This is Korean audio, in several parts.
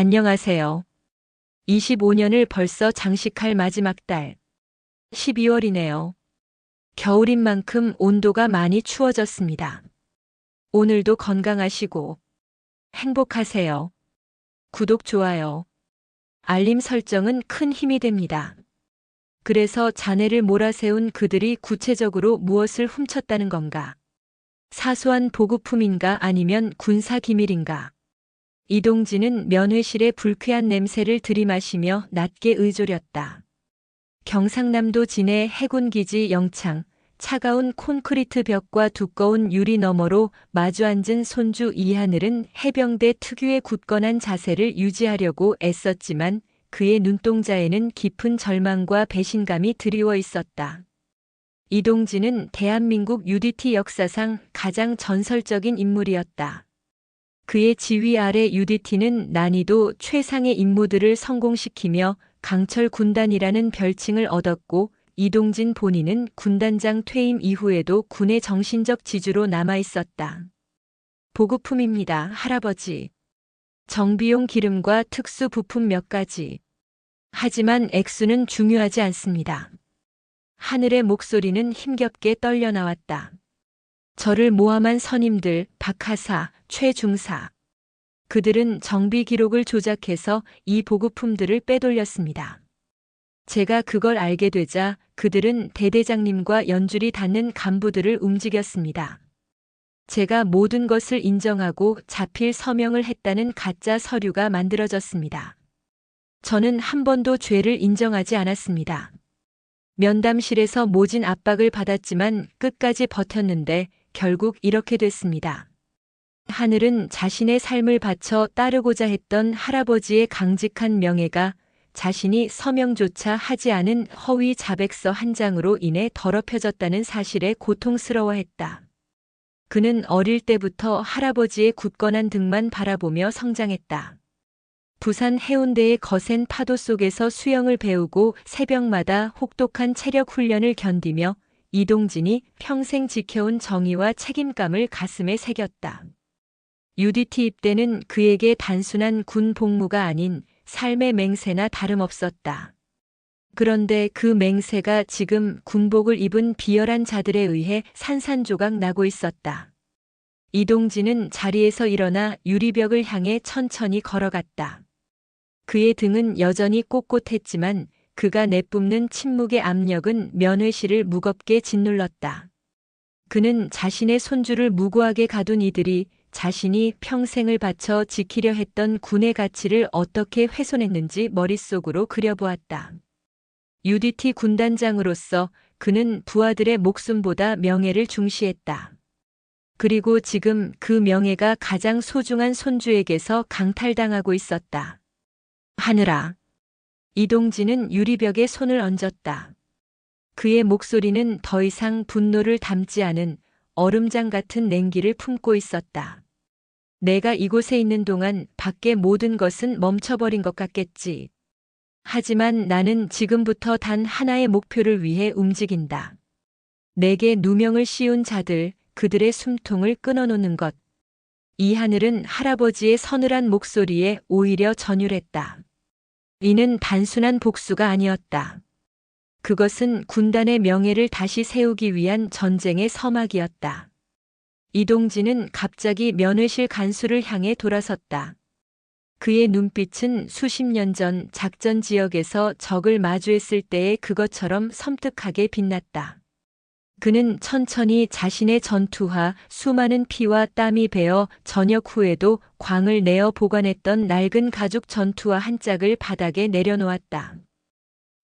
안녕하세요. 25년을 벌써 장식할 마지막 달. 12월이네요. 겨울인 만큼 온도가 많이 추워졌습니다. 오늘도 건강하시고 행복하세요. 구독, 좋아요, 알림 설정은 큰 힘이 됩니다. 그래서 자네를 몰아세운 그들이 구체적으로 무엇을 훔쳤다는 건가? 사소한 보급품인가 아니면 군사 기밀인가? 이동진은 면회실의 불쾌한 냄새를 들이마시며 낮게 의졸였다. 경상남도 진해 해군기지 영창, 차가운 콘크리트 벽과 두꺼운 유리 너머로 마주 앉은 손주 이하늘은 해병대 특유의 굳건한 자세를 유지하려고 애썼지만 그의 눈동자에는 깊은 절망과 배신감이 드리워 있었다. 이동진은 대한민국 UDT 역사상 가장 전설적인 인물이었다. 그의 지휘 아래 UDT는 난이도 최상의 임무들을 성공시키며 강철 군단이라는 별칭을 얻었고 이동진 본인은 군단장 퇴임 이후에도 군의 정신적 지주로 남아 있었다. 보급품입니다, 할아버지. 정비용 기름과 특수 부품 몇 가지. 하지만 액수는 중요하지 않습니다. 하늘의 목소리는 힘겹게 떨려 나왔다. 저를 모함한 선임들, 박하사, 최중사. 그들은 정비 기록을 조작해서 이 보급품들을 빼돌렸습니다. 제가 그걸 알게 되자 그들은 대대장님과 연줄이 닿는 간부들을 움직였습니다. 제가 모든 것을 인정하고 자필 서명을 했다는 가짜 서류가 만들어졌습니다. 저는 한 번도 죄를 인정하지 않았습니다. 면담실에서 모진 압박을 받았지만 끝까지 버텼는데 결국 이렇게 됐습니다. 하늘은 자신의 삶을 바쳐 따르고자 했던 할아버지의 강직한 명예가 자신이 서명조차 하지 않은 허위 자백서 한 장으로 인해 더럽혀졌다는 사실에 고통스러워했다. 그는 어릴 때부터 할아버지의 굳건한 등만 바라보며 성장했다. 부산 해운대의 거센 파도 속에서 수영을 배우고 새벽마다 혹독한 체력 훈련을 견디며 이동진이 평생 지켜온 정의와 책임감을 가슴에 새겼다. UDT 입대는 그에게 단순한 군 복무가 아닌 삶의 맹세나 다름없었다. 그런데 그 맹세가 지금 군복을 입은 비열한 자들에 의해 산산조각 나고 있었다. 이동진은 자리에서 일어나 유리벽을 향해 천천히 걸어갔다. 그의 등은 여전히 꼿꼿했지만 그가 내뿜는 침묵의 압력은 면회실을 무겁게 짓눌렀다. 그는 자신의 손주를 무고하게 가둔 이들이 자신이 평생을 바쳐 지키려 했던 군의 가치를 어떻게 훼손했는지 머릿속으로 그려보았다. UDT 군단장으로서 그는 부하들의 목숨보다 명예를 중시했다. 그리고 지금 그 명예가 가장 소중한 손주에게서 강탈당하고 있었다. 하늘아. 이동진은 유리벽에 손을 얹었다. 그의 목소리는 더 이상 분노를 담지 않은 얼음장 같은 냉기를 품고 있었다. 내가 이곳에 있는 동안 밖의 모든 것은 멈춰버린 것 같겠지. 하지만 나는 지금부터 단 하나의 목표를 위해 움직인다. 내게 누명을 씌운 자들, 그들의 숨통을 끊어놓는 것. 이 하늘은 할아버지의 서늘한 목소리에 오히려 전율했다. 이는 단순한 복수가 아니었다. 그것은 군단의 명예를 다시 세우기 위한 전쟁의 서막이었다. 이동진은 갑자기 면회실 간수를 향해 돌아섰다. 그의 눈빛은 수십 년 전 작전 지역에서 적을 마주했을 때의 그것처럼 섬뜩하게 빛났다. 그는 천천히 자신의 전투화, 수많은 피와 땀이 배어 전역 후에도 광을 내어 보관했던 낡은 가죽 전투화 한 짝을 바닥에 내려놓았다.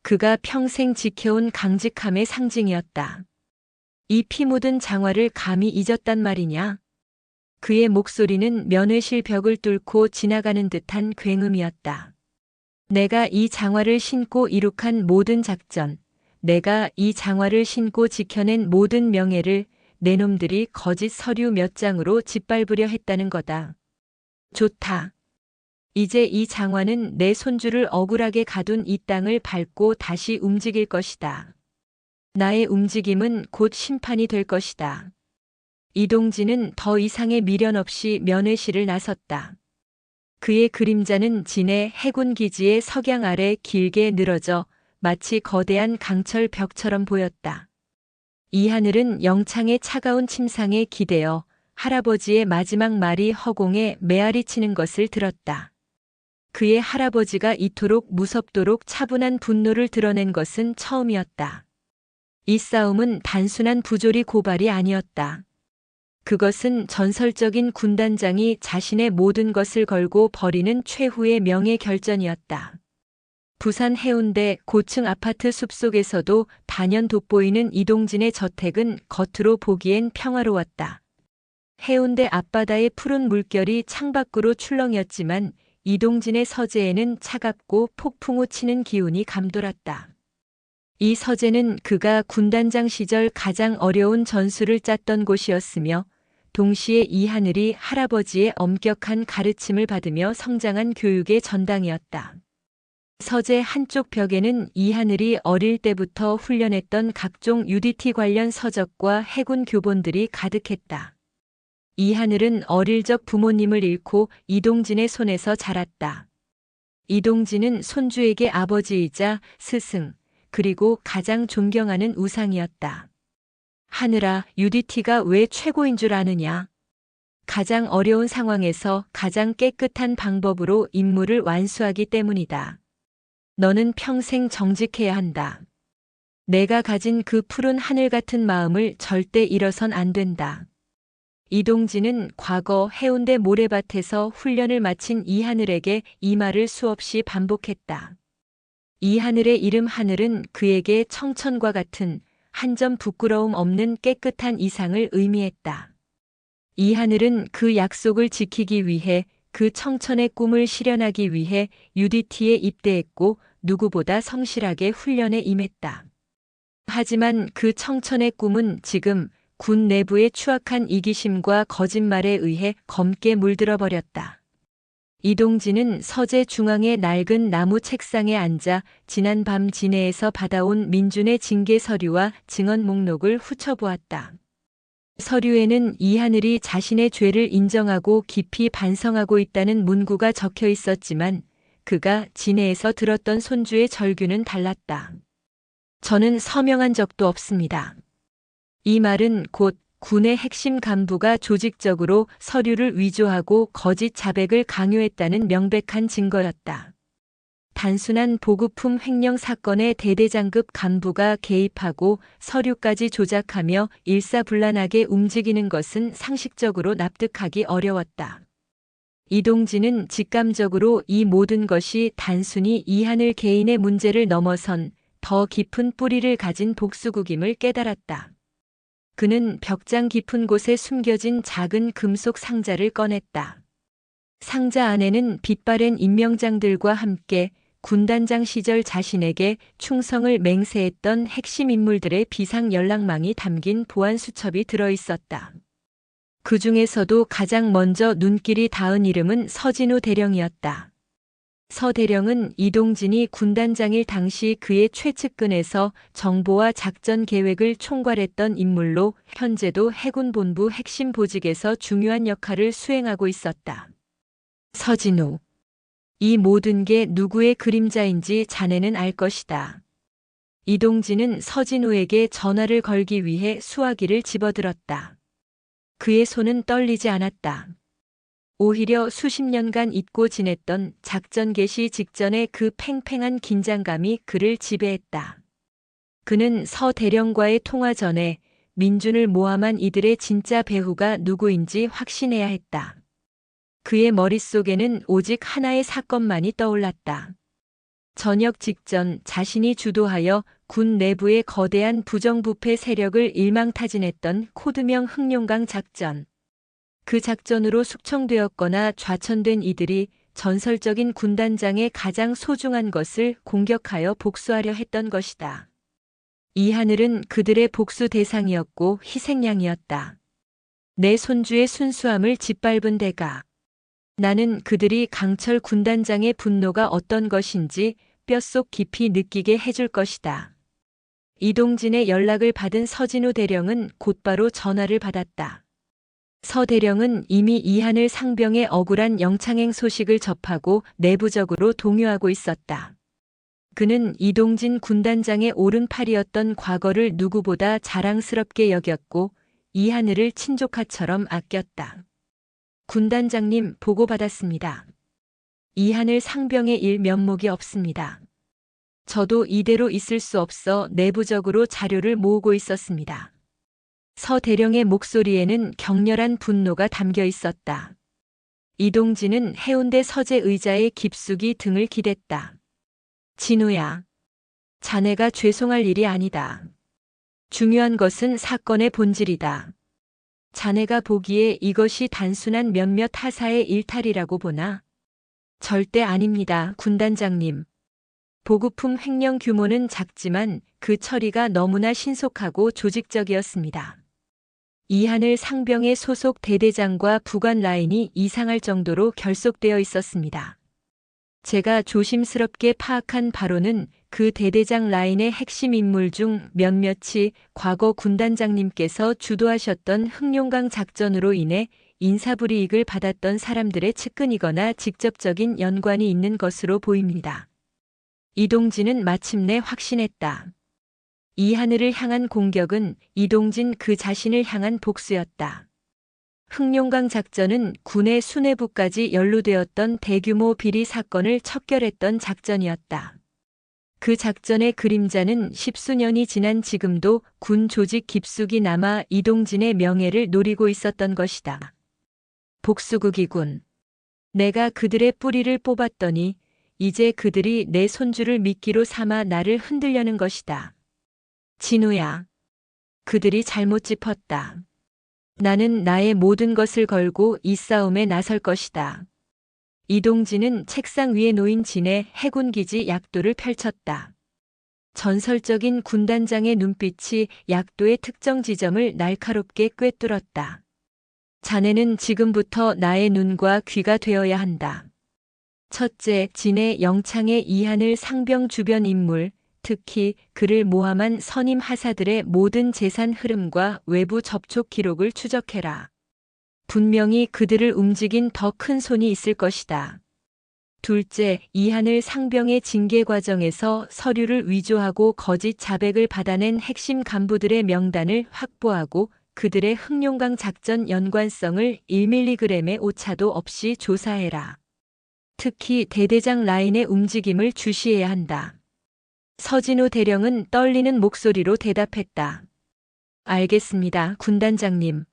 그가 평생 지켜온 강직함의 상징이었다. 이 피 묻은 장화를 감히 잊었단 말이냐? 그의 목소리는 면회실 벽을 뚫고 지나가는 듯한 굉음이었다. 내가 이 장화를 신고 이룩한 모든 작전, 내가 이 장화를 신고 지켜낸 모든 명예를 내 놈들이 거짓 서류 몇 장으로 짓밟으려 했다는 거다. 좋다. 이제 이 장화는 내 손주를 억울하게 가둔 이 땅을 밟고 다시 움직일 것이다. 나의 움직임은 곧 심판이 될 것이다. 이동진은 더 이상의 미련 없이 면회실을 나섰다. 그의 그림자는 진해 해군 기지의 석양 아래 길게 늘어져 마치 거대한 강철 벽처럼 보였다. 이 하늘은 영창의 차가운 침상에 기대어 할아버지의 마지막 말이 허공에 메아리 치는 것을 들었다. 그의 할아버지가 이토록 무섭도록 차분한 분노를 드러낸 것은 처음이었다. 이 싸움은 단순한 부조리 고발이 아니었다. 그것은 전설적인 군단장이 자신의 모든 것을 걸고 벌이는 최후의 명예 결전이었다. 부산 해운대 고층 아파트 숲속에서도 단연 돋보이는 이동진의 저택은 겉으로 보기엔 평화로웠다. 해운대 앞바다의 푸른 물결이 창밖으로 출렁였지만 이동진의 서재에는 차갑고 폭풍우 치는 기운이 감돌았다. 이 서재는 그가 군단장 시절 가장 어려운 전술을 짰던 곳이었으며 동시에 이 하늘이 할아버지의 엄격한 가르침을 받으며 성장한 교육의 전당이었다. 서재 한쪽 벽에는 이 하늘이 어릴 때부터 훈련했던 각종 UDT 관련 서적과 해군 교본들이 가득했다. 이 하늘은 어릴 적 부모님을 잃고 이동진의 손에서 자랐다. 이동진은 손주에게 아버지이자 스승, 그리고 가장 존경하는 우상이었다. 하늘아, UDT가 왜 최고인 줄 아느냐? 가장 어려운 상황에서 가장 깨끗한 방법으로 임무를 완수하기 때문이다. 너는 평생 정직해야 한다. 내가 가진 그 푸른 하늘 같은 마음을 절대 잃어선 안 된다. 이동진은 과거 해운대 모래밭에서 훈련을 마친 이 하늘에게 이 말을 수없이 반복했다. 이 하늘의 이름 하늘은 그에게 청천과 같은 한 점 부끄러움 없는 깨끗한 이상을 의미했다. 이 하늘은 그 약속을 지키기 위해 그 청천의 꿈을 실현하기 위해 UDT에 입대했고 누구보다 성실하게 훈련에 임했다. 하지만 그 청천의 꿈은 지금 군 내부의 추악한 이기심과 거짓말에 의해 검게 물들어 버렸다. 이동진은 서재 중앙의 낡은 나무 책상에 앉아 지난밤 진해에서 받아온 민준의 징계 서류와 증언 목록을 훑어보았다. 서류에는 이 하늘이 자신의 죄를 인정하고 깊이 반성하고 있다는 문구가 적혀 있었지만 그가 진해에서 들었던 손주의 절규는 달랐다. 저는 서명한 적도 없습니다. 이 말은 곧 군의 핵심 간부가 조직적으로 서류를 위조하고 거짓 자백을 강요했다는 명백한 증거였다. 단순한 보급품 횡령 사건에 대대장급 간부가 개입하고 서류까지 조작하며 일사불란하게 움직이는 것은 상식적으로 납득하기 어려웠다. 이동진은 직감적으로 이 모든 것이 단순히 이하늘 개인의 문제를 넘어선 더 깊은 뿌리를 가진 복수국임을 깨달았다. 그는 벽장 깊은 곳에 숨겨진 작은 금속 상자를 꺼냈다. 상자 안에는 빛바랜 임명장들과 함께 군단장 시절 자신에게 충성을 맹세했던 핵심 인물들의 비상 연락망이 담긴 보안 수첩이 들어있었다. 그 중에서도 가장 먼저 눈길이 닿은 이름은 서진우 대령이었다. 서 대령은 이동진이 군단장일 당시 그의 최측근에서 정보와 작전 계획을 총괄했던 인물로 현재도 해군본부 핵심 보직에서 중요한 역할을 수행하고 있었다. 서진우. 이 모든 게 누구의 그림자인지 자네는 알 것이다. 이동진은 서진우에게 전화를 걸기 위해 수화기를 집어들었다. 그의 손은 떨리지 않았다. 오히려 수십 년간 잊고 지냈던 작전 개시 직전의 그 팽팽한 긴장감이 그를 지배했다. 그는 서 대령과의 통화 전에 민준을 모함한 이들의 진짜 배후가 누구인지 확신해야 했다. 그의 머릿속에는 오직 하나의 사건만이 떠올랐다. 전역 직전 자신이 주도하여 군 내부의 거대한 부정부패 세력을 일망타진했던 코드명 흑룡강 작전. 그 작전으로 숙청되었거나 좌천된 이들이 전설적인 군단장의 가장 소중한 것을 공격하여 복수하려 했던 것이다. 이 하늘은 그들의 복수 대상이었고 희생양이었다. 내 손주의 순수함을 짓밟은 대가. 나는 그들이 강철 군단장의 분노가 어떤 것인지 뼛속 깊이 느끼게 해줄 것이다. 이동진의 연락을 받은 서진우 대령은 곧바로 전화를 받았다. 서 대령은 이미 이한을 상병의 억울한 영창행 소식을 접하고 내부적으로 동요하고 있었다. 그는 이동진 군단장의 오른팔이었던 과거를 누구보다 자랑스럽게 여겼고 이하늘을 친조카처럼 아꼈다. 군단장님 보고받았습니다. 이하늘 상병의 일 면목이 없습니다. 저도 이대로 있을 수 없어 내부적으로 자료를 모으고 있었습니다. 서 대령의 목소리에는 격렬한 분노가 담겨 있었다. 이동진은 해운대 서재 의자에 깊숙이 등을 기댔다. 진우야, 자네가 죄송할 일이 아니다. 중요한 것은 사건의 본질이다. 자네가 보기에 이것이 단순한 몇몇 하사의 일탈이라고 보나? 절대 아닙니다, 군단장님. 보급품 횡령 규모는 작지만 그 처리가 너무나 신속하고 조직적이었습니다. 이하늘 상병의 소속 대대장과 부관 라인이 이상할 정도로 결속되어 있었습니다. 제가 조심스럽게 파악한 바로는 그 대대장 라인의 핵심 인물 중 몇몇이 과거 군단장님께서 주도하셨던 흑룡강 작전으로 인해 인사불이익을 받았던 사람들의 측근이거나 직접적인 연관이 있는 것으로 보입니다. 이동진은 마침내 확신했다. 이하늘을 향한 공격은 이동진 그 자신을 향한 복수였다. 흑룡강 작전은 군의 수뇌부까지 연루되었던 대규모 비리 사건을 척결했던 작전이었다. 그 작전의 그림자는 십수년이 지난 지금도 군 조직 깊숙이 남아 이동진의 명예를 노리고 있었던 것이다. 복수국이군. 내가 그들의 뿌리를 뽑았더니 이제 그들이 내 손주를 미끼로 삼아 나를 흔들려는 것이다. 진우야, 그들이 잘못 짚었다. 나는 나의 모든 것을 걸고 이 싸움에 나설 것이다. 이동진은 책상 위에 놓인 진의 해군기지 약도를 펼쳤다. 전설적인 군단장의 눈빛이 약도의 특정 지점을 날카롭게 꿰뚫었다. 자네는 지금부터 나의 눈과 귀가 되어야 한다. 첫째, 진의 영창의 이하늘 상병 주변 인물, 특히 그를 모함한 선임 하사들의 모든 재산 흐름과 외부 접촉 기록을 추적해라. 분명히 그들을 움직인 더 큰 손이 있을 것이다. 둘째, 이하늘 상병의 징계 과정에서 서류를 위조하고 거짓 자백을 받아낸 핵심 간부들의 명단을 확보하고 그들의 흑룡강 작전 연관성을 1mg의 오차도 없이 조사해라. 특히 대대장 라인의 움직임을 주시해야 한다. 서진우 대령은 떨리는 목소리로 대답했다. 알겠습니다, 군단장님.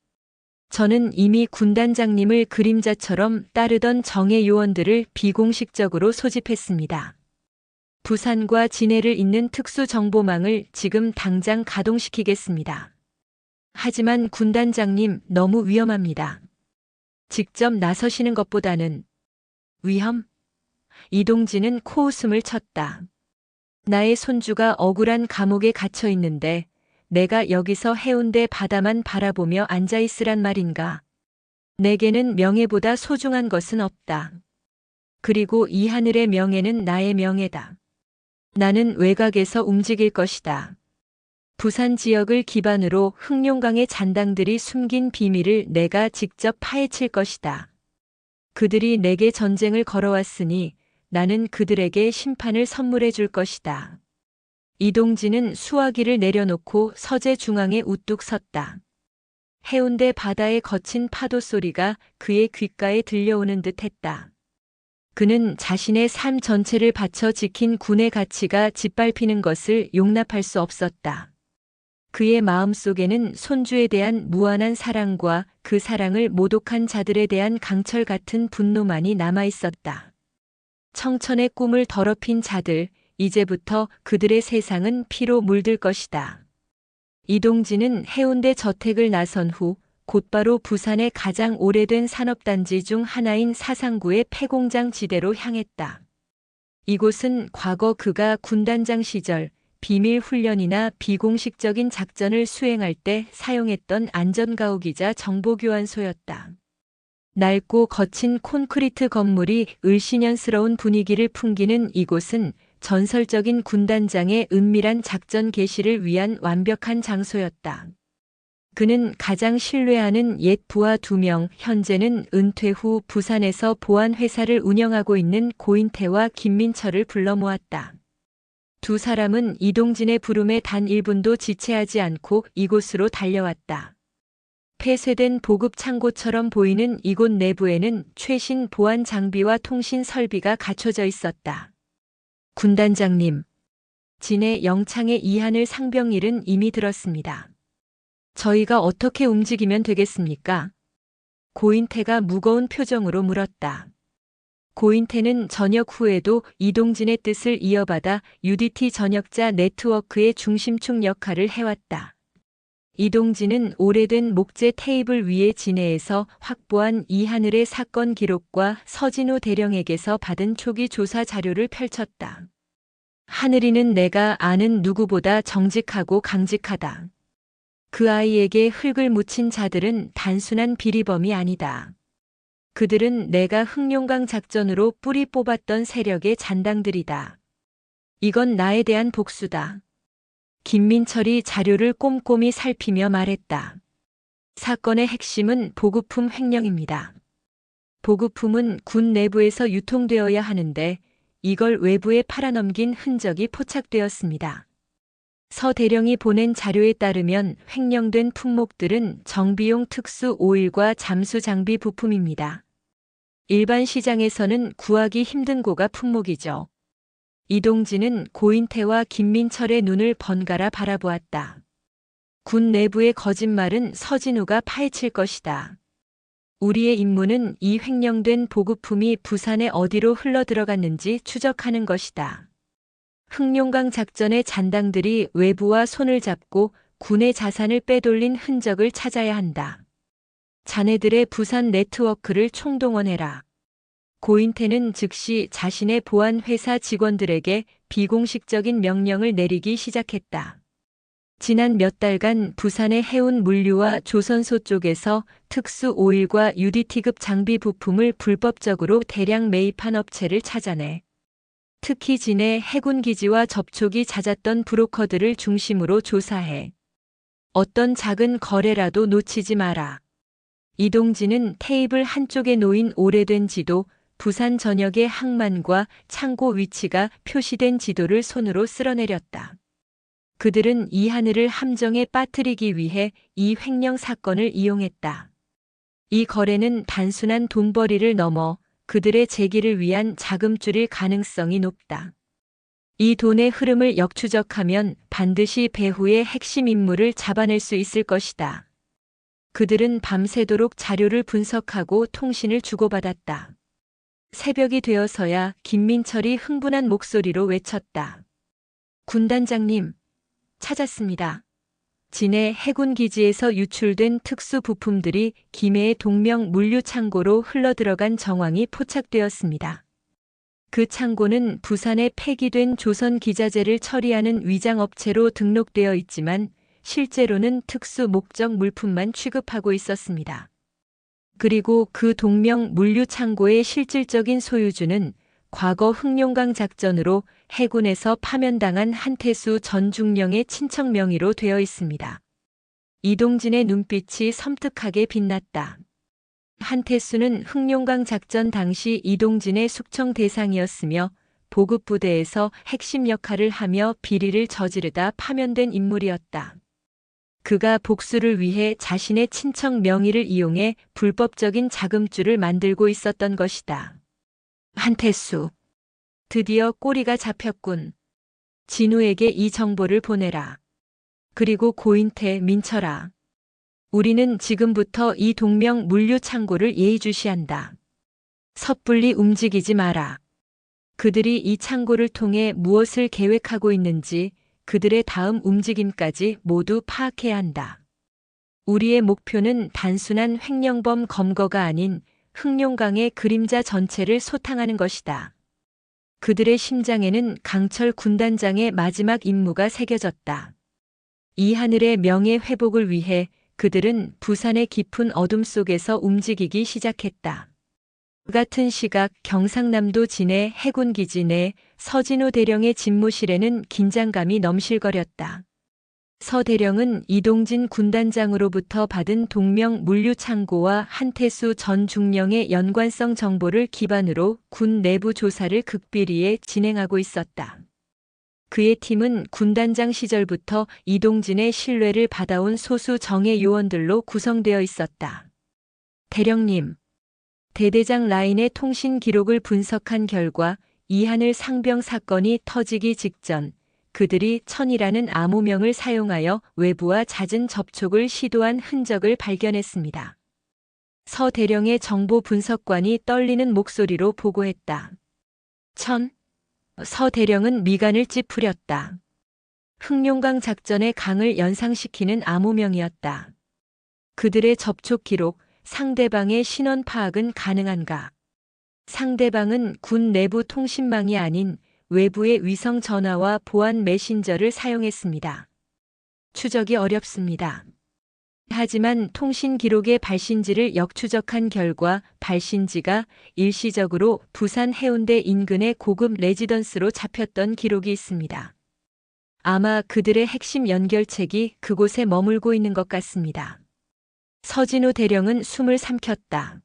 저는 이미 군단장님을 그림자처럼 따르던 정예 요원들을 비공식적으로 소집했습니다. 부산과 진해를 잇는 특수정보망을 지금 당장 가동시키겠습니다. 하지만 군단장님, 너무 위험합니다. 직접 나서시는 것보다는 위험? 이동진은 코웃음을 쳤다. 나의 손주가 억울한 감옥에 갇혀 있는데 내가 여기서 해운대 바다만 바라보며 앉아있으란 말인가? 내게는 명예보다 소중한 것은 없다. 그리고 이 하늘의 명예는 나의 명예다. 나는 외곽에서 움직일 것이다. 부산 지역을 기반으로 흑룡강의 잔당들이 숨긴 비밀을 내가 직접 파헤칠 것이다. 그들이 내게 전쟁을 걸어왔으니 나는 그들에게 심판을 선물해 줄 것이다. 이동진은 수화기를 내려놓고 서재 중앙에 우뚝 섰다. 해운대 바다의 거친 파도 소리가 그의 귓가에 들려오는 듯 했다. 그는 자신의 삶 전체를 바쳐 지킨 군의 가치가 짓밟히는 것을 용납할 수 없었다. 그의 마음속에는 손주에 대한 무한한 사랑과 그 사랑을 모독한 자들에 대한 강철 같은 분노만이 남아 있었다. 청천의 꿈을 더럽힌 자들, 이제부터 그들의 세상은 피로 물들 것이다. 이동진은 해운대 저택을 나선 후 곧바로 부산의 가장 오래된 산업단지 중 하나인 사상구의 폐공장 지대로 향했다. 이곳은 과거 그가 군단장 시절 비밀 훈련이나 비공식적인 작전을 수행할 때 사용했던 안전가옥이자 정보교환소였다. 낡고 거친 콘크리트 건물이 을씨년스러운 분위기를 풍기는 이곳은 전설적인 군단장의 은밀한 작전 개시를 위한 완벽한 장소였다. 그는 가장 신뢰하는 옛 부하 2명, 현재는 은퇴 후 부산에서 보안회사를 운영하고 있는 고인태와 김민철을 불러 모았다. 두 사람은 이동진의 부름에 단 1분도 지체하지 않고 이곳으로 달려왔다. 폐쇄된 보급 창고처럼 보이는 이곳 내부에는 최신 보안 장비와 통신 설비가 갖춰져 있었다. 군단장님, 진해 영창의 이한을 상병일은 이미 들었습니다. 저희가 어떻게 움직이면 되겠습니까? 고인태가 무거운 표정으로 물었다. 고인태는 전역 후에도 이동진의 뜻을 이어받아 UDT 전역자 네트워크의 중심축 역할을 해왔다. 이동진은 오래된 목재 테이블 위에 진해에서 확보한 이하늘의 사건 기록과 서진우 대령에게서 받은 초기 조사 자료를 펼쳤다. 하늘이는 내가 아는 누구보다 정직하고 강직하다. 그 아이에게 흙을 묻힌 자들은 단순한 비리범이 아니다. 그들은 내가 흑룡강 작전으로 뿌리 뽑았던 세력의 잔당들이다. 이건 나에 대한 복수다. 김민철이 자료를 꼼꼼히 살피며 말했다. 사건의 핵심은 보급품 횡령입니다. 보급품은 군 내부에서 유통되어야 하는데 이걸 외부에 팔아넘긴 흔적이 포착되었습니다. 서 대령이 보낸 자료에 따르면 횡령된 품목들은 정비용 특수 오일과 잠수 장비 부품입니다. 일반 시장에서는 구하기 힘든 고가 품목이죠. 이동진은 고인태와 김민철의 눈을 번갈아 바라보았다. 군 내부의 거짓말은 서진우가 파헤칠 것이다. 우리의 임무는 이 횡령된 보급품이 부산에 어디로 흘러들어갔는지 추적하는 것이다. 흑룡강 작전의 잔당들이 외부와 손을 잡고 군의 자산을 빼돌린 흔적을 찾아야 한다. 자네들의 부산 네트워크를 총동원해라. 고인태는 즉시 자신의 보안회사 직원들에게 비공식적인 명령을 내리기 시작했다. 지난 몇 달간 부산의 해운 물류와 조선소 쪽에서 특수 오일과 UDT급 장비 부품을 불법적으로 대량 매입한 업체를 찾아내 특히 진해 해군기지와 접촉이 잦았던 브로커들을 중심으로 조사해 어떤 작은 거래라도 놓치지 마라. 이동진은 테이블 한쪽에 놓인 오래된 지도, 부산 전역의 항만과 창고 위치가 표시된 지도를 손으로 쓸어내렸다. 그들은 이 하늘을 함정에 빠뜨리기 위해 이 횡령 사건을 이용했다. 이 거래는 단순한 돈벌이를 넘어 그들의 재기를 위한 자금줄일 가능성이 높다. 이 돈의 흐름을 역추적하면 반드시 배후의 핵심 인물을 잡아낼 수 있을 것이다. 그들은 밤새도록 자료를 분석하고 통신을 주고받았다. 새벽이 되어서야 김민철이 흥분한 목소리로 외쳤다. 군단장님, 찾았습니다. 진해 해군기지에서 유출된 특수 부품들이 김해의 동명 물류창고로 흘러들어간 정황이 포착되었습니다. 그 창고는 부산에 폐기된 조선 기자재를 처리하는 위장업체로 등록되어 있지만 실제로는 특수 목적 물품만 취급하고 있었습니다. 그리고 그 동명 물류창고의 실질적인 소유주는 과거 흑룡강 작전으로 해군에서 파면당한 한태수 전 중령의 친척 명의로 되어 있습니다. 이동진의 눈빛이 섬뜩하게 빛났다. 한태수는 흑룡강 작전 당시 이동진의 숙청 대상이었으며 보급부대에서 핵심 역할을 하며 비리를 저지르다 파면된 인물이었다. 그가 복수를 위해 자신의 친척 명의를 이용해 불법적인 자금줄을 만들고 있었던 것이다. 한태수. 드디어 꼬리가 잡혔군. 진우에게 이 정보를 보내라. 그리고 고인태, 민철아. 우리는 지금부터 이 동명 물류 창고를 예의주시한다. 섣불리 움직이지 마라. 그들이 이 창고를 통해 무엇을 계획하고 있는지 그들의 다음 움직임까지 모두 파악해야 한다. 우리의 목표는 단순한 횡령범 검거가 아닌 흑룡강의 그림자 전체를 소탕하는 것이다. 그들의 심장에는 강철 군단장의 마지막 임무가 새겨졌다. 이 하늘의 명예 회복을 위해 그들은 부산의 깊은 어둠 속에서 움직이기 시작했다. 그 같은 시각 경상남도 진해 해군기지 내 서진우 대령의 집무실에는 긴장감이 넘실거렸다. 서 대령은 이동진 군단장으로부터 받은 동명 물류 창고와 한태수 전 중령의 연관성 정보를 기반으로 군 내부 조사를 극비리에 진행하고 있었다. 그의 팀은 군단장 시절부터 이동진의 신뢰를 받아온 소수 정예 요원들로 구성되어 있었다. 대령님, 대대장 라인의 통신 기록을 분석한 결과 이하늘 상병 사건이 터지기 직전 그들이 천이라는 암호명을 사용하여 외부와 잦은 접촉을 시도한 흔적을 발견했습니다. 서 대령의 정보 분석관이 떨리는 목소리로 보고했다. 서 대령은 미간을 찌푸렸다. 흑룡강 작전의 강을 연상시키는 암호명이었다. 그들의 접촉 기록, 상대방의 신원 파악은 가능한가? 상대방은 군 내부 통신망이 아닌 외부의 위성 전화와 보안 메신저를 사용했습니다. 추적이 어렵습니다. 하지만 통신 기록의 발신지를 역추적한 결과 발신지가 일시적으로 부산 해운대 인근의 고급 레지던스로 잡혔던 기록이 있습니다. 아마 그들의 핵심 연결책이 그곳에 머물고 있는 것 같습니다. 서진우 대령은 숨을 삼켰다.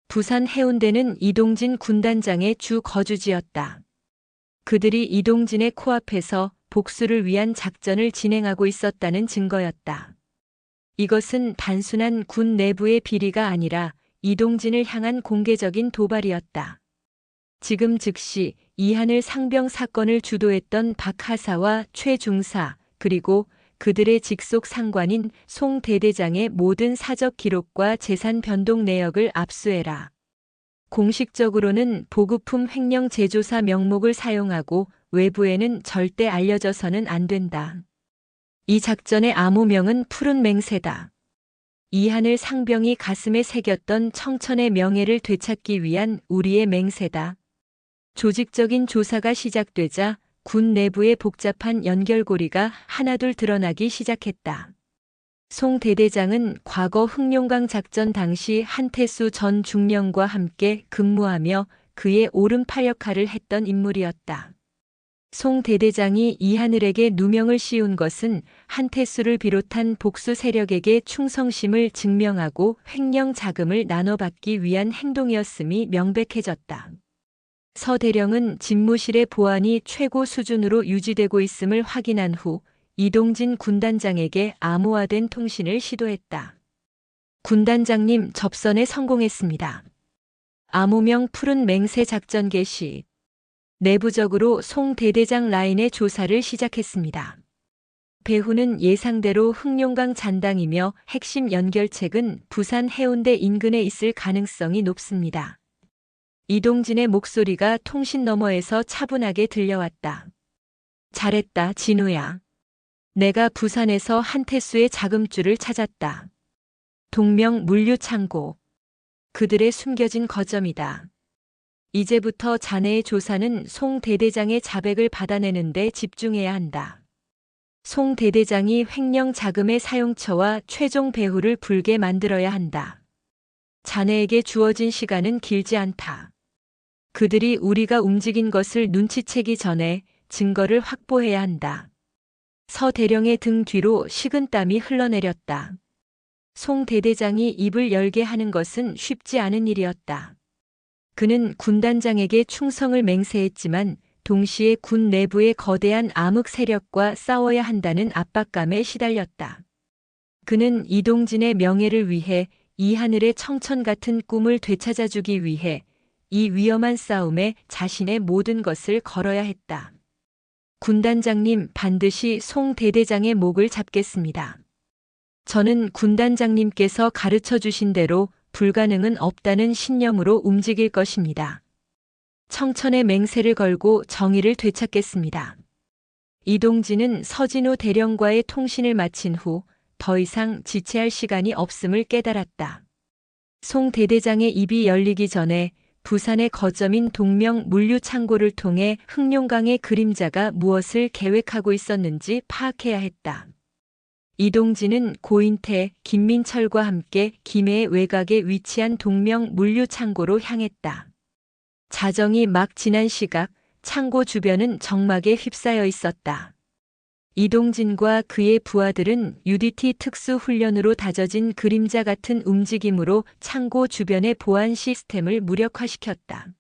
부산 해운대는 이동진 군단장의 주 거주지였다. 그들이 이동진의 코앞에서 복수를 위한 작전을 진행하고 있었다는 증거였다. 이것은 단순한 군 내부의 비리가 아니라 이동진을 향한 공개적인 도발이었다. 지금 즉시 이하늘 상병 사건을 주도했던 박하사와 최 중사 그리고 그들의 직속 상관인 송 대대장의 모든 사적 기록과 재산 변동 내역을 압수해라. 공식적으로는 보급품 횡령 제조사 명목을 사용하고 외부에는 절대 알려져서는 안 된다. 이 작전의 암호명은 푸른 맹세다. 이하늘 상병이 가슴에 새겼던 청천의 명예를 되찾기 위한 우리의 맹세다. 조직적인 조사가 시작되자 군 내부의 복잡한 연결고리가 하나둘 드러나기 시작했다. 송 대대장은 과거 흑룡강 작전 당시 한태수 전 중령과 함께 근무하며 그의 오른팔 역할을 했던 인물이었다. 송 대대장이 이하늘에게 누명을 씌운 것은 한태수를 비롯한 복수 세력에게 충성심을 증명하고 횡령 자금을 나눠받기 위한 행동이었음이 명백해졌다. 서 대령은 집무실의 보안이 최고 수준으로 유지되고 있음을 확인한 후 이동진 군단장에게 암호화된 통신을 시도했다. 군단장님, 접선에 성공했습니다. 암호명 푸른 맹세 작전 개시. 내부적으로 송 대대장 라인의 조사를 시작했습니다. 배후는 예상대로 흑룡강 잔당이며 핵심 연결책은 부산 해운대 인근에 있을 가능성이 높습니다. 이동진의 목소리가 통신 너머에서 차분하게 들려왔다. 잘했다, 진우야. 내가 부산에서 한태수의 자금줄을 찾았다. 동명 물류 창고. 그들의 숨겨진 거점이다. 이제부터 자네의 조사는 송 대대장의 자백을 받아내는 데 집중해야 한다. 송 대대장이 횡령 자금의 사용처와 최종 배후를 불게 만들어야 한다. 자네에게 주어진 시간은 길지 않다. 그들이 우리가 움직인 것을 눈치채기 전에 증거를 확보해야 한다. 서 대령의 등 뒤로 식은땀이 흘러내렸다. 송 대대장이 입을 열게 하는 것은 쉽지 않은 일이었다. 그는 군단장에게 충성을 맹세했지만 동시에 군 내부의 거대한 암흑 세력과 싸워야 한다는 압박감에 시달렸다. 그는 이동진의 명예를 위해 이하늘의 청천 같은 꿈을 되찾아주기 위해 이 위험한 싸움에 자신의 모든 것을 걸어야 했다. 군단장님, 반드시 송 대대장의 목을 잡겠습니다. 저는 군단장님께서 가르쳐 주신 대로 불가능은 없다는 신념으로 움직일 것입니다. 청천의 맹세를 걸고 정의를 되찾겠습니다. 이동진은 서진우 대령과의 통신을 마친 후 더 이상 지체할 시간이 없음을 깨달았다. 송 대대장의 입이 열리기 전에 부산의 거점인 동명 물류 창고를 통해 흑룡강의 그림자가 무엇을 계획하고 있었는지 파악해야 했다. 이동진은 고인태, 김민철과 함께 김해의 외곽에 위치한 동명 물류 창고로 향했다. 자정이 막 지난 시각 창고 주변은 정막에 휩싸여 있었다. 이동진과 그의 부하들은 UDT 특수훈련으로 다져진 그림자 같은 움직임으로 창고 주변의 보안 시스템을 무력화시켰다.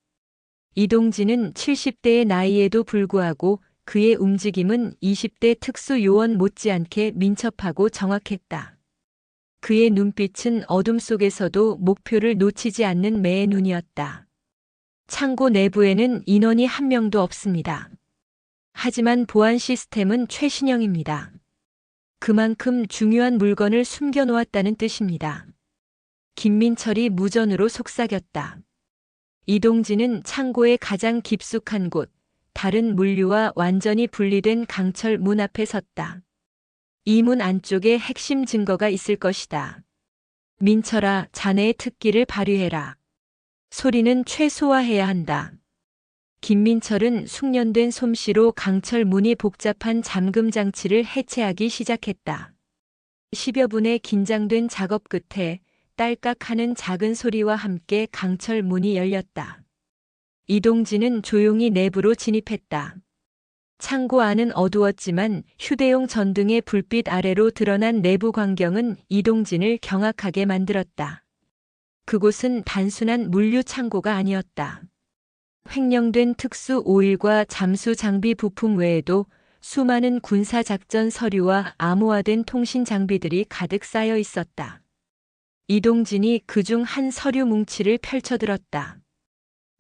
이동진은 70대의 나이에도 불구하고 그의 움직임은 20대 특수요원 못지않게 민첩하고 정확했다. 그의 눈빛은 어둠 속에서도 목표를 놓치지 않는 매의 눈이었다. 창고 내부에는 인원이 한 명도 없습니다. 하지만 보안 시스템은 최신형입니다. 그만큼 중요한 물건을 숨겨놓았다는 뜻입니다. 김민철이 무전으로 속삭였다. 이동진은 창고의 가장 깊숙한 곳, 다른 물류와 완전히 분리된 강철 문 앞에 섰다. 이 문 안쪽에 핵심 증거가 있을 것이다. 민철아, 자네의 특기를 발휘해라. 소리는 최소화해야 한다. 김민철은 숙련된 솜씨로 강철 문이 복잡한 잠금 장치를 해체하기 시작했다. 10여 분의 긴장된 작업 끝에 딸깍 하는 작은 소리와 함께 강철 문이 열렸다. 이동진은 조용히 내부로 진입했다. 창고 안은 어두웠지만 휴대용 전등의 불빛 아래로 드러난 내부 광경은 이동진을 경악하게 만들었다. 그곳은 단순한 물류 창고가 아니었다. 횡령된 특수 오일과 잠수 장비 부품 외에도 수많은 군사작전 서류와 암호화된 통신 장비들이 가득 쌓여 있었다. 이동진이 그중 한 서류 뭉치를 펼쳐들었다.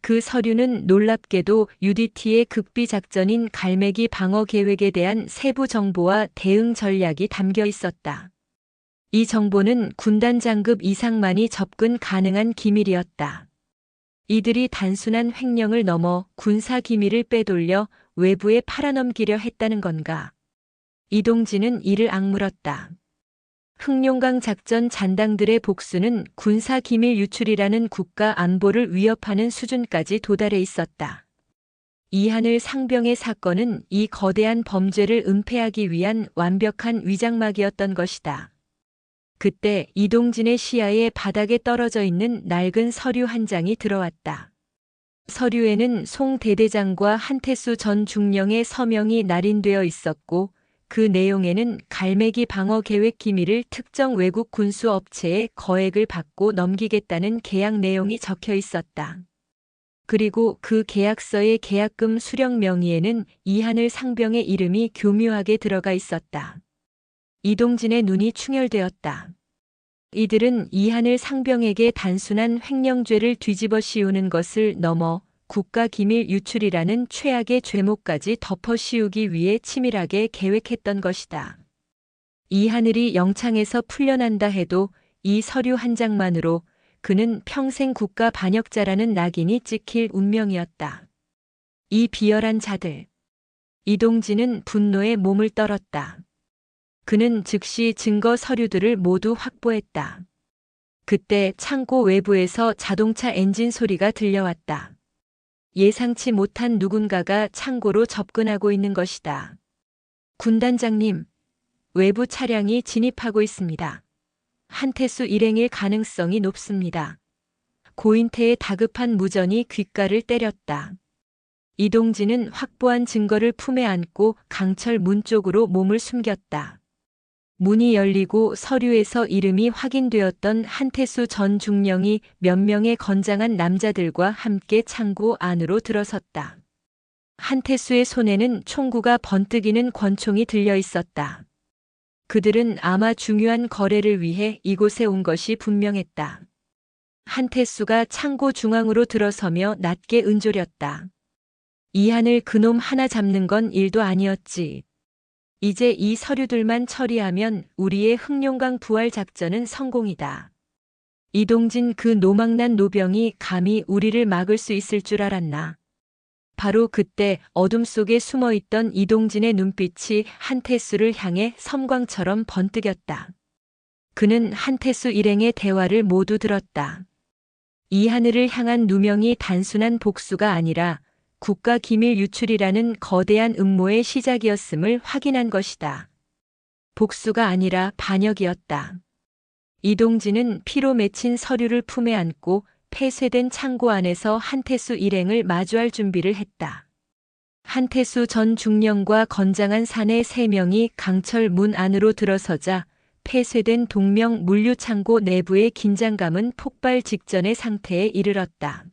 그 서류는 놀랍게도 UDT의 극비 작전인 갈매기 방어 계획에 대한 세부 정보와 대응 전략이 담겨 있었다. 이 정보는 군단 장급 이상만이 접근 가능한 기밀이었다. 이들이 단순한 횡령을 넘어 군사 기밀을 빼돌려 외부에 팔아넘기려 했다는 건가? 이동진은 이를 악물었다. 흑룡강 작전 잔당들의 복수는 군사 기밀 유출이라는 국가 안보를 위협하는 수준까지 도달해 있었다. 이하늘 상병의 사건은 이 거대한 범죄를 은폐하기 위한 완벽한 위장막이었던 것이다. 그때 이동진의 시야에 바닥에 떨어져 있는 낡은 서류 한 장이 들어왔다. 서류에는 송 대대장과 한태수 전 중령의 서명이 날인되어 있었고 그 내용에는 갈매기 방어 계획 기밀을 특정 외국 군수 업체에 거액을 받고 넘기겠다는 계약 내용이 적혀 있었다. 그리고 그 계약서의 계약금 수령 명의에는 이하늘 상병의 이름이 교묘하게 들어가 있었다. 이동진의 눈이 충혈되었다. 이들은 이하늘 상병에게 단순한 횡령죄를 뒤집어 씌우는 것을 넘어 국가기밀 유출이라는 최악의 죄목까지 덮어 씌우기 위해 치밀하게 계획했던 것이다. 이하늘이 영창에서 풀려난다 해도 이 서류 한 장만으로 그는 평생 국가 반역자라는 낙인이 찍힐 운명이었다. 이 비열한 자들. 이동진은 분노에 몸을 떨었다. 그는 즉시 증거 서류들을 모두 확보했다. 그때 창고 외부에서 자동차 엔진 소리가 들려왔다. 예상치 못한 누군가가 창고로 접근하고 있는 것이다. 군단장님, 외부 차량이 진입하고 있습니다. 한태수 일행일 가능성이 높습니다. 고인태의 다급한 무전이 귓가를 때렸다. 이동진은 확보한 증거를 품에 안고 강철 문 쪽으로 몸을 숨겼다. 문이 열리고 서류에서 이름이 확인되었던 한태수 전 중령이 몇 명의 건장한 남자들과 함께 창고 안으로 들어섰다. 한태수의 손에는 총구가 번뜩이는 권총이 들려 있었다. 그들은 아마 중요한 거래를 위해 이곳에 온 것이 분명했다. 한태수가 창고 중앙으로 들어서며 낮게 은조렸다. 이하늘 그놈 하나 잡는 건 일도 아니었지. 이제 이 서류들만 처리하면 우리의 흑룡강 부활 작전은 성공이다. 이동진 그 노망난 노병이 감히 우리를 막을 수 있을 줄 알았나. 바로 그때 어둠 속에 숨어있던 이동진의 눈빛이 한태수를 향해 섬광처럼 번뜩였다. 그는 한태수 일행의 대화를 모두 들었다. 이하늘을 향한 누명이 단순한 복수가 아니라 국가 기밀 유출이라는 거대한 음모의 시작이었음을 확인한 것이다. 복수가 아니라 반역이었다. 이동진은 피로 맺힌 서류를 품에 안고 폐쇄된 창고 안에서 한태수 일행을 마주할 준비를 했다. 한태수 전 중령과 건장한 사내 3명이 강철 문 안으로 들어서자 폐쇄된 동명 물류창고 내부의 긴장감은 폭발 직전의 상태에 이르렀다.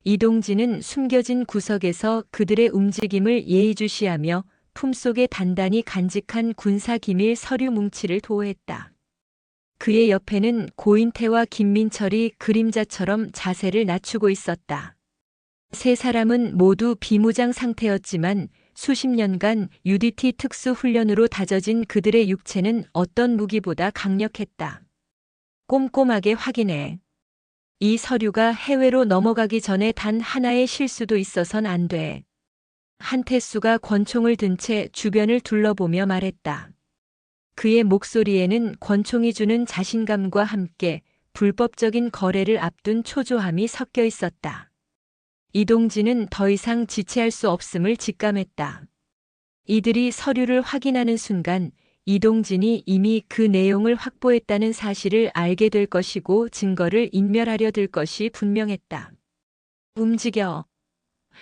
이동진은 숨겨진 구석에서 그들의 움직임을 예의주시하며 품속에 단단히 간직한 군사기밀 서류 뭉치를 도했다. 그의 옆에는 고인태와 김민철이 그림자처럼 자세를 낮추고 있었다. 세 사람은 모두 비무장 상태였지만 수십 년간 UDT 특수훈련으로 다져진 그들의 육체는 어떤 무기보다 강력했다. 꼼꼼하게 확인해. 이 서류가 해외로 넘어가기 전에 단 하나의 실수도 있어선 안 돼. 한태수가 권총을 든 채 주변을 둘러보며 말했다. 그의 목소리에는 권총이 주는 자신감과 함께 불법적인 거래를 앞둔 초조함이 섞여 있었다. 이동진은 더 이상 지체할 수 없음을 직감했다. 이들이 서류를 확인하는 순간 이동진이 이미 그 내용을 확보했다는 사실을 알게 될 것이고 증거를 인멸하려 들 것이 분명했다. 움직여.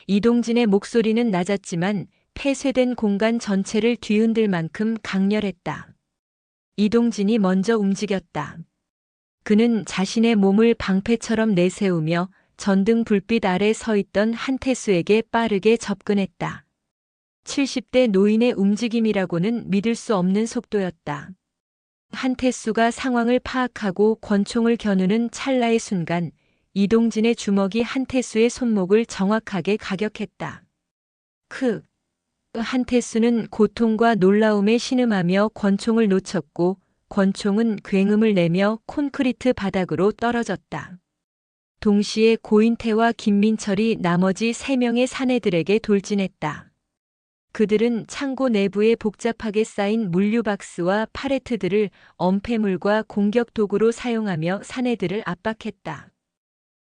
이동진의 목소리는 낮았지만 폐쇄된 공간 전체를 뒤흔들 만큼 강렬했다. 이동진이 먼저 움직였다. 그는 자신의 몸을 방패처럼 내세우며 전등 불빛 아래 서 있던 한태수에게 빠르게 접근했다. 70대 노인의 움직임이라고는 믿을 수 없는 속도였다. 한태수가 상황을 파악하고 권총을 겨누는 찰나의 순간 이동진의 주먹이 한태수의 손목을 정확하게 가격했다. 한태수는 고통과 놀라움에 신음하며 권총을 놓쳤고 권총은 굉음을 내며 콘크리트 바닥으로 떨어졌다. 동시에 고인태와 김민철이 나머지 3명의 사내들에게 돌진했다. 그들은 창고 내부에 복잡하게 쌓인 물류박스와 팔레트들을 엄폐물과 공격 도구로 사용하며 사내들을 압박했다.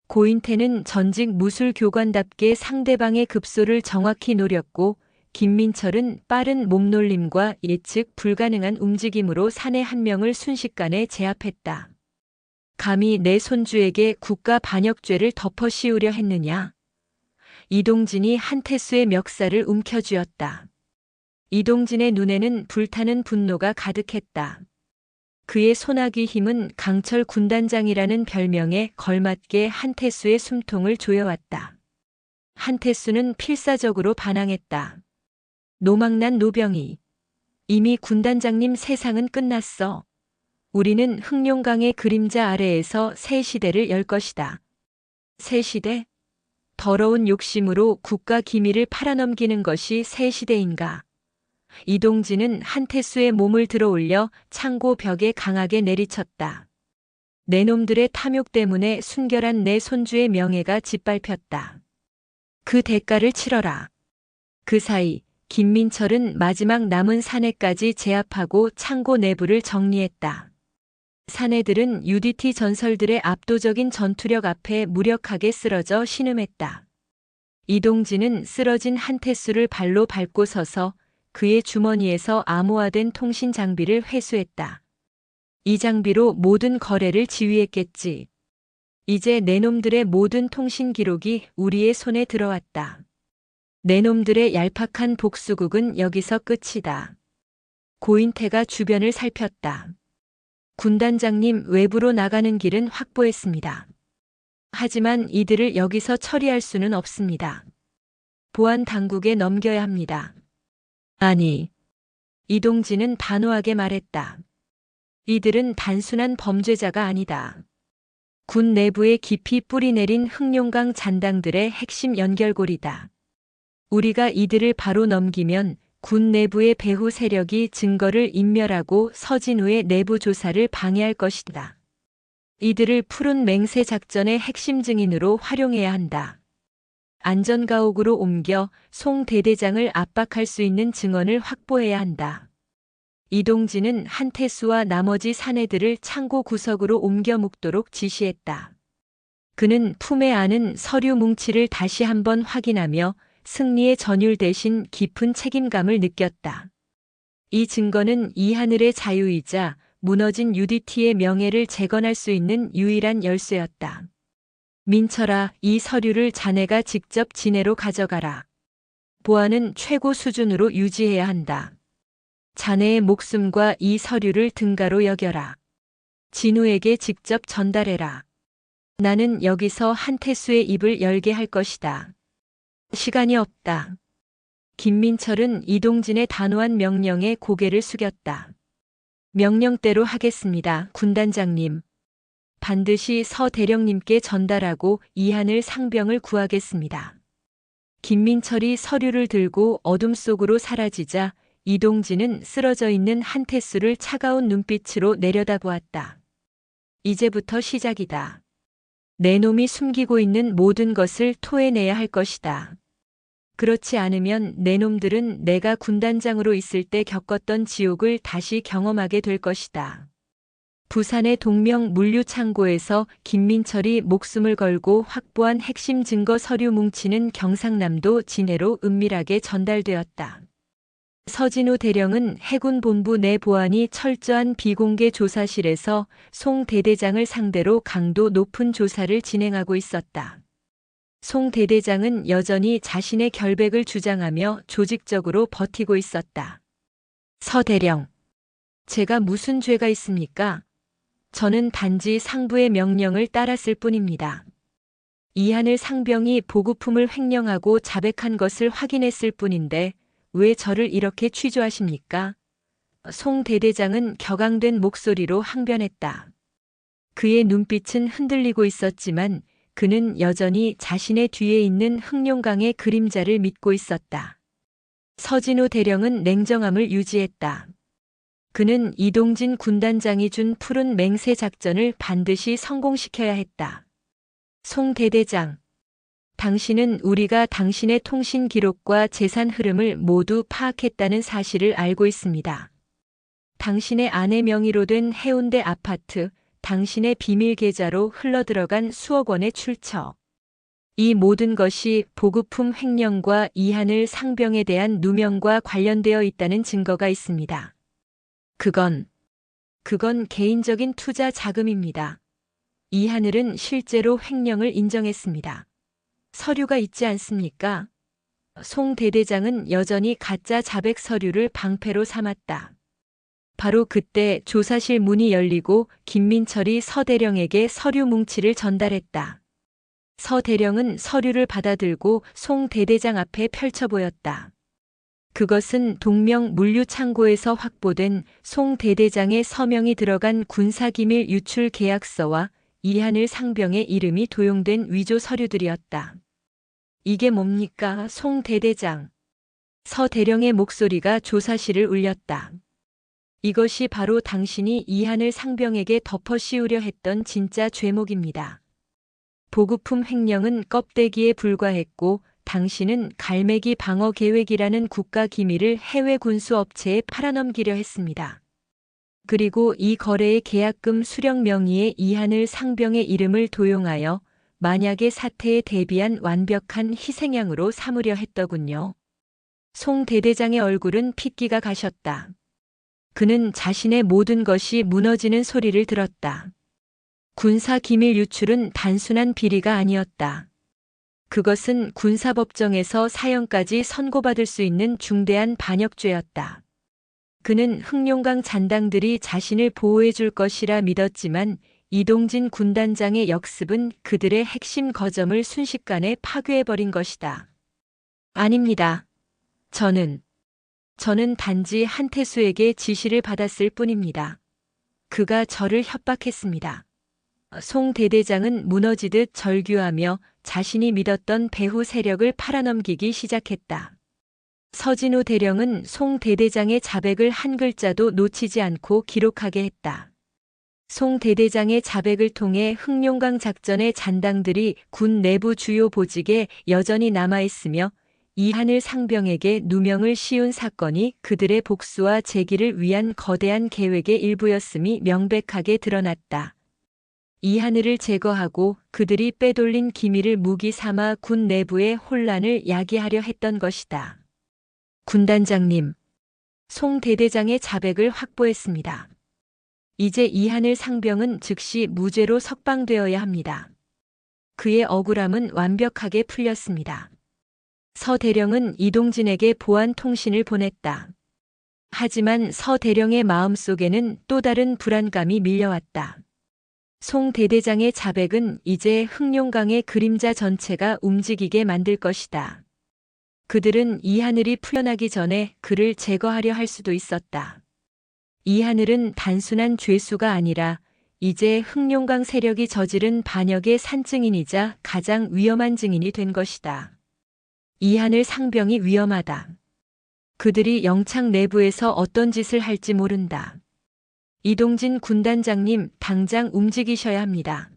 고인태는 전직 무술교관답게 상대방의 급소를 정확히 노렸고 김민철은 빠른 몸놀림과 예측 불가능한 움직임으로 사내 한 명을 순식간에 제압했다. 감히 내 손주에게 국가 반역죄를 덮어씌우려 했느냐? 이동진이 한태수의 멱살을 움켜쥐었다. 이동진의 눈에는 불타는 분노가 가득했다. 그의 소나기 힘은 강철 군단장이라는 별명에 걸맞게 한태수의 숨통을 조여왔다. 한태수는 필사적으로 반항했다. 노망난 노병이. 이미 군단장님 세상은 끝났어. 우리는 흑룡강의 그림자 아래에서 새 시대를 열 것이다. 새 시대? 더러운 욕심으로 국가 기밀을 팔아넘기는 것이 새 시대인가? 이동진은 한태수의 몸을 들어올려 창고 벽에 강하게 내리쳤다. 내 놈들의 탐욕 때문에 순결한 내 손주의 명예가 짓밟혔다. 그 대가를 치러라. 그 사이 김민철은 마지막 남은 사내까지 제압하고 창고 내부를 정리했다. 사내들은 UDT 전설들의 압도적인 전투력 앞에 무력하게 쓰러져 신음했다. 이동진은 쓰러진 한태수를 발로 밟고 서서 그의 주머니에서 암호화된 통신 장비를 회수했다. 이 장비로 모든 거래를 지휘했겠지. 이제 내 놈들의 모든 통신 기록이 우리의 손에 들어왔다. 내 놈들의 얄팍한 복수국은 여기서 끝이다. 고인태가 주변을 살폈다. 군단장님, 외부로 나가는 길은 확보했습니다. 하지만 이들을 여기서 처리할 수는 없습니다. 보안 당국에 넘겨야 합니다. 아니, 이동진은 단호하게 말했다. 이들은 단순한 범죄자가 아니다. 군 내부에 깊이 뿌리내린 흑룡강 잔당들의 핵심 연결고리다. 우리가 이들을 바로 넘기면 군 내부의 배후 세력이 증거를 인멸하고 서진 후의 내부 조사를 방해할 것이다. 이들을 푸른 맹세 작전의 핵심 증인으로 활용해야 한다. 안전가옥으로 옮겨 송 대대장을 압박할 수 있는 증언을 확보해야 한다. 이동진은 한태수와 나머지 사내들을 창고 구석으로 옮겨 묵도록 지시했다. 그는 품에 안은 서류 뭉치를 다시 한번 확인하며 승리의 전율 대신 깊은 책임감을 느꼈다. 이 증거는 이 하늘의 자유이자 무너진 UDT의 명예를 재건할 수 있는 유일한 열쇠였다. 민철아, 이 서류를 자네가 직접 진해로 가져가라. 보안은 최고 수준으로 유지해야 한다. 자네의 목숨과 이 서류를 등가로 여겨라. 진우에게 직접 전달해라. 나는 여기서 한태수의 입을 열게 할 것이다. 시간이 없다. 김민철은 이동진의 단호한 명령에 고개를 숙였다. 명령대로 하겠습니다, 군단장님. 반드시 서 대령님께 전달하고 이한을 상병을 구하겠습니다. 김민철이 서류를 들고 어둠 속으로 사라지자 이동진은 쓰러져 있는 한태수를 차가운 눈빛으로 내려다보았다. 이제부터 시작이다. 내 놈이 숨기고 있는 모든 것을 토해내야 할 것이다. 그렇지 않으면 내 놈들은 내가 군단장으로 있을 때 겪었던 지옥을 다시 경험하게 될 것이다. 부산의 동명 물류창고에서 김민철이 목숨을 걸고 확보한 핵심 증거 서류 뭉치는 경상남도 진해로 은밀하게 전달되었다. 서진우 대령은 해군본부 내 보안이 철저한 비공개 조사실에서 송 대대장을 상대로 강도 높은 조사를 진행하고 있었다. 송 대대장은 여전히 자신의 결백을 주장하며 조직적으로 버티고 있었다. 서 대령, 제가 무슨 죄가 있습니까? 저는 단지 상부의 명령을 따랐을 뿐입니다. 이한을 상병이 보급품을 횡령하고 자백한 것을 확인했을 뿐인데 왜 저를 이렇게 취조하십니까? 송 대대장은 격앙된 목소리로 항변했다. 그의 눈빛은 흔들리고 있었지만 그는 여전히 자신의 뒤에 있는 흑룡강의 그림자를 믿고 있었다. 서진우 대령은 냉정함을 유지했다. 그는 이동진 군단장이 준 푸른 맹세 작전을 반드시 성공시켜야 했다. 송 대대장, 당신은 우리가 당신의 통신 기록과 재산 흐름을 모두 파악했다는 사실을 알고 있습니다. 당신의 아내 명의로 된 해운대 아파트, 당신의 비밀 계좌로 흘러들어간 수억 원의 출처. 이 모든 것이 보급품 횡령과 이한을 상병에 대한 누명과 관련되어 있다는 증거가 있습니다. 그건 개인적인 투자 자금입니다. 이하늘은 실제로 횡령을 인정했습니다. 서류가 있지 않습니까? 송 대대장은 여전히 가짜 자백 서류를 방패로 삼았다. 바로 그때 조사실 문이 열리고 김민철이 서 대령에게 서류 뭉치를 전달했다. 서 대령은 서류를 받아들고 송 대대장 앞에 펼쳐 보였다. 그것은 동명 물류창고에서 확보된 송 대대장의 서명이 들어간 군사기밀 유출 계약서와 이한을 상병의 이름이 도용된 위조 서류들이었다. 이게 뭡니까, 송 대대장? 서 대령의 목소리가 조사실을 울렸다. 이것이 바로 당신이 이한을 상병에게 덮어 씌우려 했던 진짜 죄목입니다. 보급품 횡령은 껍데기에 불과했고 당신은 갈매기 방어 계획이라는 국가 기밀을 해외 군수 업체에 팔아넘기려 했습니다. 그리고 이 거래의 계약금 수령 명의의 이한을 상병의 이름을 도용하여 만약의 사태에 대비한 완벽한 희생양으로 삼으려 했더군요. 송 대대장의 얼굴은 핏기가 가셨다. 그는 자신의 모든 것이 무너지는 소리를 들었다. 군사 기밀 유출은 단순한 비리가 아니었다. 그것은 군사법정에서 사형까지 선고받을 수 있는 중대한 반역죄였다. 그는 흑룡강 잔당들이 자신을 보호해 줄 것이라 믿었지만 이동진 군단장의 역습은 그들의 핵심 거점을 순식간에 파괴해버린 것이다. 아닙니다. 저는 단지 한태수에게 지시를 받았을 뿐입니다. 그가 저를 협박했습니다. 송 대대장은 무너지듯 절규하며 자신이 믿었던 배후 세력을 팔아넘기기 시작했다. 서진우 대령은 송 대대장의 자백을 한 글자도 놓치지 않고 기록하게 했다. 송 대대장의 자백을 통해 흑룡강 작전의 잔당들이 군 내부 주요 보직에 여전히 남아있으며 이한을 상병에게 누명을 씌운 사건이 그들의 복수와 재기를 위한 거대한 계획의 일부였음이 명백하게 드러났다. 이하늘을 제거하고 그들이 빼돌린 기밀을 무기 삼아 군 내부의 혼란을 야기하려 했던 것이다. 군단장님, 송 대대장의 자백을 확보했습니다. 이제 이하늘 상병은 즉시 무죄로 석방되어야 합니다. 그의 억울함은 완벽하게 풀렸습니다. 서 대령은 이동진에게 보안 통신을 보냈다. 하지만 서 대령의 마음속에는 또 다른 불안감이 밀려왔다. 송 대대장의 자백은 이제 흑룡강의 그림자 전체가 움직이게 만들 것이다. 그들은 이 하늘이 풀려나기 전에 그를 제거하려 할 수도 있었다. 이 하늘은 단순한 죄수가 아니라 이제 흑룡강 세력이 저지른 반역의 산증인이자 가장 위험한 증인이 된 것이다. 이 하늘 상병이 위험하다. 그들이 영창 내부에서 어떤 짓을 할지 모른다. 이동진 군단장님, 당장 움직이셔야 합니다.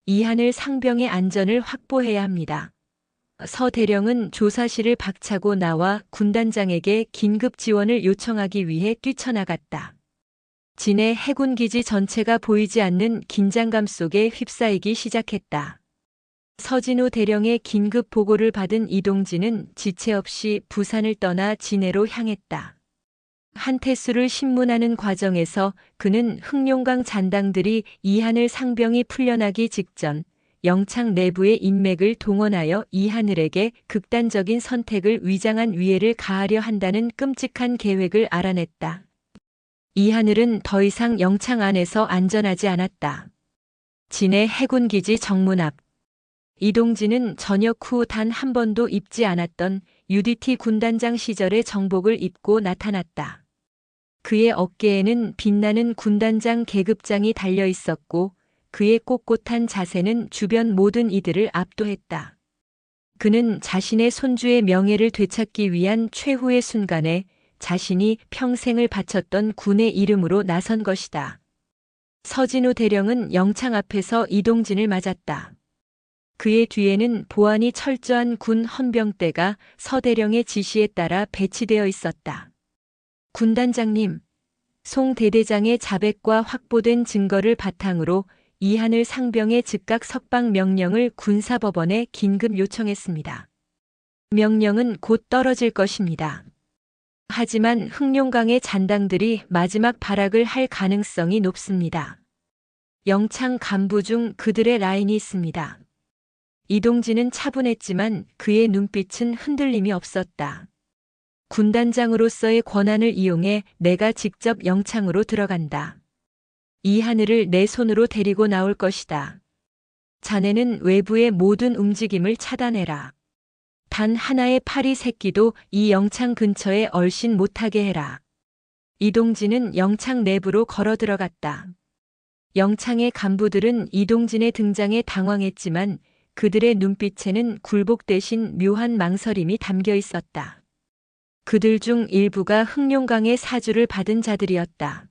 이 하늘 상병의 안전을 확보해야 합니다. 서 대령은 조사실을 박차고 나와 군단장에게 긴급 지원을 요청하기 위해 뛰쳐나갔다. 진해 해군기지 전체가 보이지 않는 긴장감 속에 휩싸이기 시작했다. 서진우 대령의 긴급 보고를 받은 이동진은 지체 없이 부산을 떠나 진해로 향했다. 한태수를 신문하는 과정에서 그는 흑룡강 잔당들이 이하늘 상병이 풀려나기 직전 영창 내부의 인맥을 동원하여 이하늘에게 극단적인 선택을 위장한 위해를 가하려 한다는 끔찍한 계획을 알아냈다. 이하늘은 더 이상 영창 안에서 안전하지 않았다. 진해 해군기지 정문 앞. 이동진은 전역 후 단 한 번도 입지 않았던 UDT 군단장 시절의 정복을 입고 나타났다. 그의 어깨에는 빛나는 군단장 계급장이 달려 있었고 그의 꼿꼿한 자세는 주변 모든 이들을 압도했다. 그는 자신의 손주의 명예를 되찾기 위한 최후의 순간에 자신이 평생을 바쳤던 군의 이름으로 나선 것이다. 서진우 대령은 영창 앞에서 이동진을 맞았다. 그의 뒤에는 보안이 철저한 군 헌병대가 서 대령의 지시에 따라 배치되어 있었다. 군단장님, 송 대대장의 자백과 확보된 증거를 바탕으로 이하늘 상병의 즉각 석방 명령을 군사법원에 긴급 요청했습니다. 명령은 곧 떨어질 것입니다. 하지만 흑룡강의 잔당들이 마지막 발악을 할 가능성이 높습니다. 영창 간부 중 그들의 라인이 있습니다. 이동진은 차분했지만 그의 눈빛은 흔들림이 없었다. 군단장으로서의 권한을 이용해 내가 직접 영창으로 들어간다. 이 하늘을 내 손으로 데리고 나올 것이다. 자네는 외부의 모든 움직임을 차단해라. 단 하나의 파리 새끼도 이 영창 근처에 얼씬 못하게 해라. 이동진은 영창 내부로 걸어 들어갔다. 영창의 간부들은 이동진의 등장에 당황했지만 그들의 눈빛에는 굴복 대신 묘한 망설임이 담겨 있었다. 그들 중 일부가 흑룡강의 사주를 받은 자들이었다.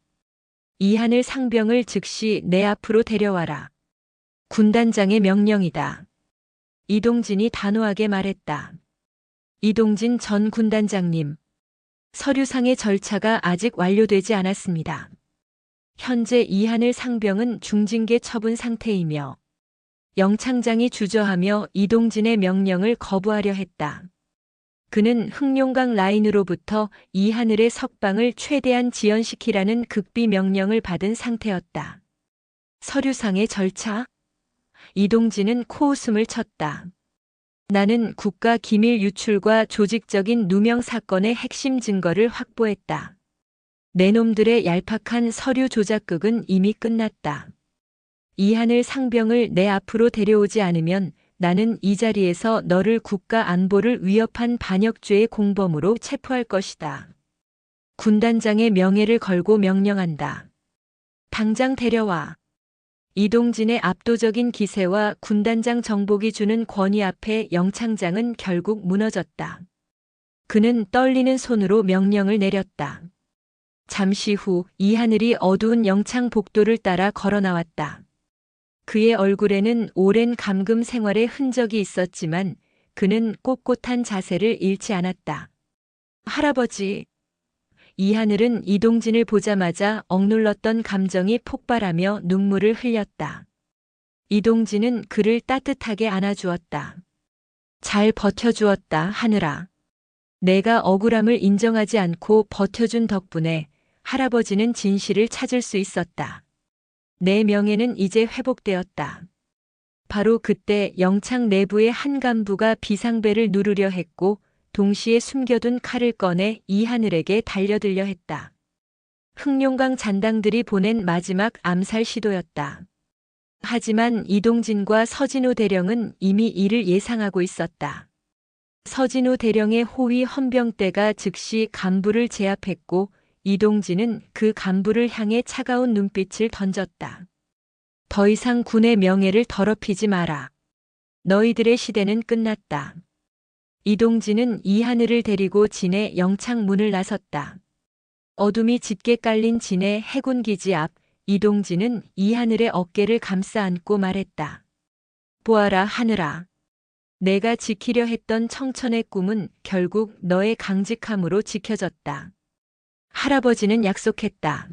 이하늘 상병을 즉시 내 앞으로 데려와라. 군단장의 명령이다. 이동진이 단호하게 말했다. 이동진 전 군단장님, 서류상의 절차가 아직 완료되지 않았습니다. 현재 이하늘 상병은 중징계 처분 상태이며 영창장이 주저하며 이동진의 명령을 거부하려 했다. 그는 흑룡강 라인으로부터 이하늘의 석방을 최대한 지연시키라는 극비 명령을 받은 상태였다. 서류상의 절차? 이동진은 코웃음을 쳤다. 나는 국가 기밀 유출과 조직적인 누명 사건의 핵심 증거를 확보했다. 내 놈들의 얄팍한 서류 조작극은 이미 끝났다. 이하늘 상병을 내 앞으로 데려오지 않으면 나는 이 자리에서 너를 국가 안보를 위협한 반역죄의 공범으로 체포할 것이다. 군단장의 명예를 걸고 명령한다. 당장 데려와. 이동진의 압도적인 기세와 군단장 정복이 주는 권위 앞에 영창장은 결국 무너졌다. 그는 떨리는 손으로 명령을 내렸다. 잠시 후 이하늘이 어두운 영창 복도를 따라 걸어 나왔다. 그의 얼굴에는 오랜 감금 생활의 흔적이 있었지만 그는 꼿꼿한 자세를 잃지 않았다. 할아버지. 이하늘은 이동진을 보자마자 억눌렀던 감정이 폭발하며 눈물을 흘렸다. 이동진은 그를 따뜻하게 안아주었다. 잘 버텨주었다, 하늘아. 내가 억울함을 인정하지 않고 버텨준 덕분에 할아버지는 진실을 찾을 수 있었다. 내 명예는 이제 회복되었다. 바로 그때 영창 내부의 한 간부가 비상벨을 누르려 했고 동시에 숨겨둔 칼을 꺼내 이하늘에게 달려들려 했다. 흑룡강 잔당들이 보낸 마지막 암살 시도였다. 하지만 이동진과 서진우 대령은 이미 이를 예상하고 있었다. 서진우 대령의 호위 헌병대가 즉시 간부를 제압했고 이동진은 그 간부를 향해 차가운 눈빛을 던졌다. 더 이상 군의 명예를 더럽히지 마라. 너희들의 시대는 끝났다. 이동진은 이하늘을 데리고 진해 영창문을 나섰다. 어둠이 짙게 깔린 진해 해군기지 앞 이동진은 이하늘의 어깨를 감싸 안고 말했다. 보아라 하늘아. 내가 지키려 했던 청천의 꿈은 결국 너의 강직함으로 지켜졌다. 할아버지는 약속했다.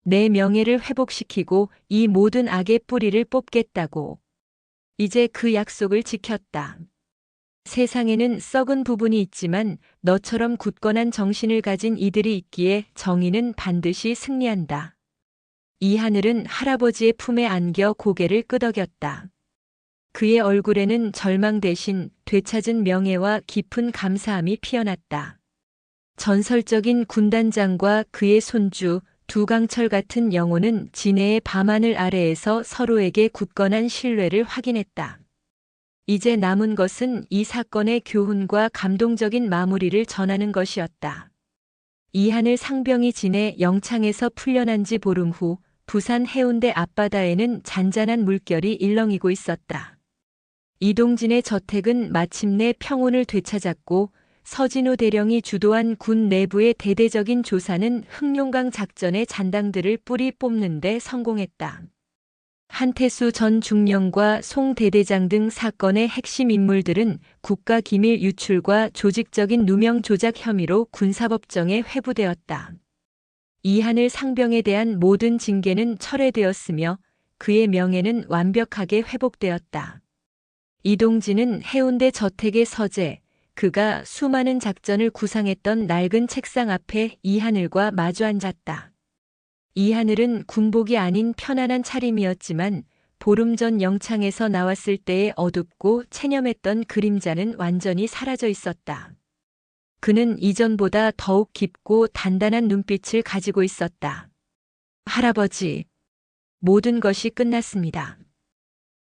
내 명예를 회복시키고 이 모든 악의 뿌리를 뽑겠다고. 이제 그 약속을 지켰다. 세상에는 썩은 부분이 있지만 너처럼 굳건한 정신을 가진 이들이 있기에 정의는 반드시 승리한다. 이하늘은 할아버지의 품에 안겨 고개를 끄덕였다. 그의 얼굴에는 절망 대신 되찾은 명예와 깊은 감사함이 피어났다. 전설적인 군단장과 그의 손주 두강철 같은 영혼은 진해의 밤하늘 아래에서 서로에게 굳건한 신뢰를 확인했다. 이제 남은 것은 이 사건의 교훈과 감동적인 마무리를 전하는 것이었다. 이하늘 상병이 진해 영창에서 풀려난 지 보름 후 부산 해운대 앞바다에는 잔잔한 물결이 일렁이고 있었다. 이동진의 저택은 마침내 평온을 되찾았고 서진우 대령이 주도한 군 내부의 대대적인 조사는 흑룡강 작전의 잔당들을 뿌리 뽑는 데 성공했다. 한태수 전 중령과 송 대대장 등 사건의 핵심 인물들은 국가기밀 유출과 조직적인 누명 조작 혐의로 군사법정에 회부되었다. 이하늘 상병에 대한 모든 징계는 철회되었으며 그의 명예는 완벽하게 회복되었다. 이동진은 해운대 저택의 서재, 그가 수많은 작전을 구상했던 낡은 책상 앞에 이하늘과 마주 앉았다. 이하늘은 군복이 아닌 편안한 차림이었지만 보름 전 영창에서 나왔을 때의 어둡고 체념했던 그림자는 완전히 사라져 있었다. 그는 이전보다 더욱 깊고 단단한 눈빛을 가지고 있었다. 할아버지, 모든 것이 끝났습니다.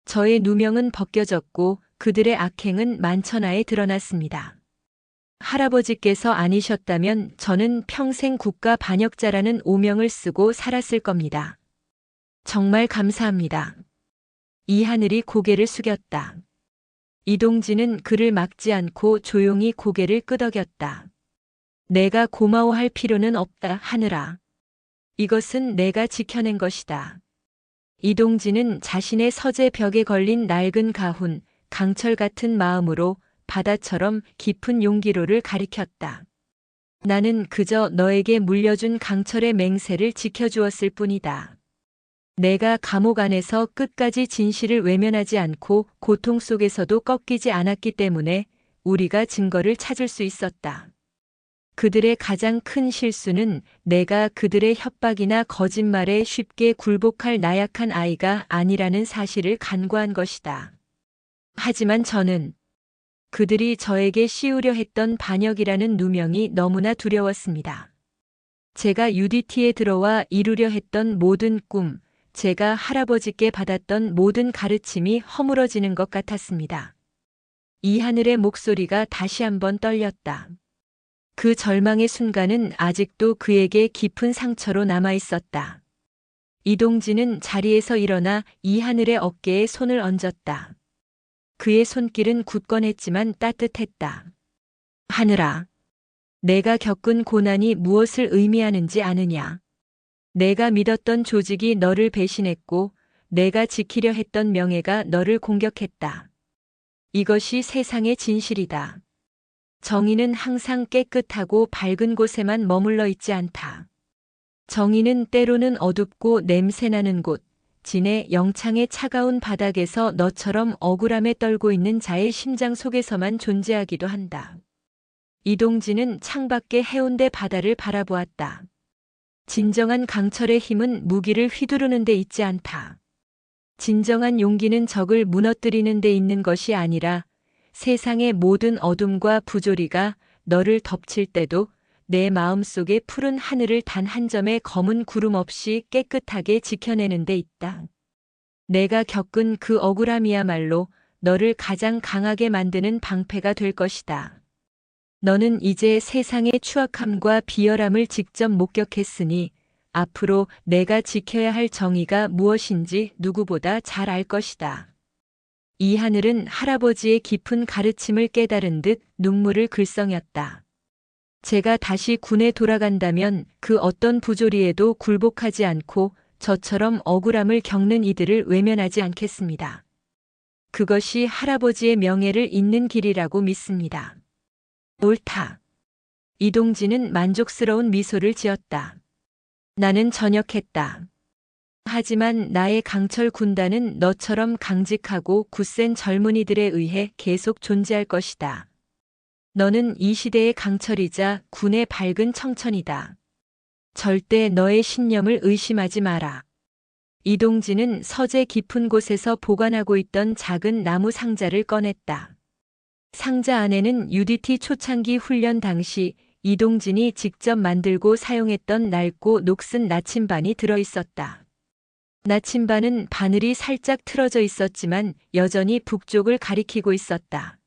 저의 누명은 벗겨졌고 그들의 악행은 만천하에 드러났습니다. 할아버지께서 아니셨다면 저는 평생 국가 반역자라는 오명을 쓰고 살았을 겁니다. 정말 감사합니다. 이하늘이 고개를 숙였다. 이동진은 그를 막지 않고 조용히 고개를 끄덕였다. 내가 고마워할 필요는 없다, 하늘아. 이것은 내가 지켜낸 것이다. 이동진은 자신의 서재 벽에 걸린 낡은 가훈, 강철 같은 마음으로 바다처럼 깊은 용기로를 가리켰다. 나는 그저 너에게 물려준 강철의 맹세를 지켜주었을 뿐이다. 내가 감옥 안에서 끝까지 진실을 외면하지 않고 고통 속에서도 꺾이지 않았기 때문에 우리가 증거를 찾을 수 있었다. 그들의 가장 큰 실수는 내가 그들의 협박이나 거짓말에 쉽게 굴복할 나약한 아이가 아니라는 사실을 간과한 것이다. 하지만 저는 그들이 저에게 씌우려 했던 반역이라는 누명이 너무나 두려웠습니다. 제가 UDT에 들어와 이루려 했던 모든 꿈, 제가 할아버지께 받았던 모든 가르침이 허물어지는 것 같았습니다. 이하늘의 목소리가 다시 한번 떨렸다. 그 절망의 순간은 아직도 그에게 깊은 상처로 남아 있었다. 이동진은 자리에서 일어나 이하늘의 어깨에 손을 얹었다. 그의 손길은 굳건했지만 따뜻했다. 하늘아, 내가 겪은 고난이 무엇을 의미하는지 아느냐? 내가 믿었던 조직이 너를 배신했고 내가 지키려 했던 명예가 너를 공격했다. 이것이 세상의 진실이다. 정의는 항상 깨끗하고 밝은 곳에만 머물러 있지 않다. 정의는 때로는 어둡고 냄새나는 곳, 진해 영창의 차가운 바닥에서 너처럼 억울함에 떨고 있는 자의 심장 속에서만 존재하기도 한다. 이동진은 창밖의 해운대 바다를 바라보았다. 진정한 강철의 힘은 무기를 휘두르는 데 있지 않다. 진정한 용기는 적을 무너뜨리는 데 있는 것이 아니라 세상의 모든 어둠과 부조리가 너를 덮칠 때도 내 마음속의 푸른 하늘을 단 한 점의 검은 구름 없이 깨끗하게 지켜내는 데 있다. 내가 겪은 그 억울함이야말로 너를 가장 강하게 만드는 방패가 될 것이다. 너는 이제 세상의 추악함과 비열함을 직접 목격했으니 앞으로 내가 지켜야 할 정의가 무엇인지 누구보다 잘 알 것이다. 이 하늘은 할아버지의 깊은 가르침을 깨달은 듯 눈물을 글썽였다. 제가 다시 군에 돌아간다면 그 어떤 부조리에도 굴복하지 않고 저처럼 억울함을 겪는 이들을 외면하지 않겠습니다. 그것이 할아버지의 명예를 잇는 길이라고 믿습니다. 옳다. 이동진은 만족스러운 미소를 지었다. 나는 전역했다. 하지만 나의 강철 군단은 너처럼 강직하고 굳센 젊은이들에 의해 계속 존재할 것이다. 너는 이 시대의 강철이자 군의 밝은 청천이다. 절대 너의 신념을 의심하지 마라. 이동진은 서재 깊은 곳에서 보관하고 있던 작은 나무 상자를 꺼냈다. 상자 안에는 UDT 초창기 훈련 당시 이동진이 직접 만들고 사용했던 낡고 녹슨 나침반이 들어있었다. 나침반은 바늘이 살짝 틀어져 있었지만 여전히 북쪽을 가리키고 있었다.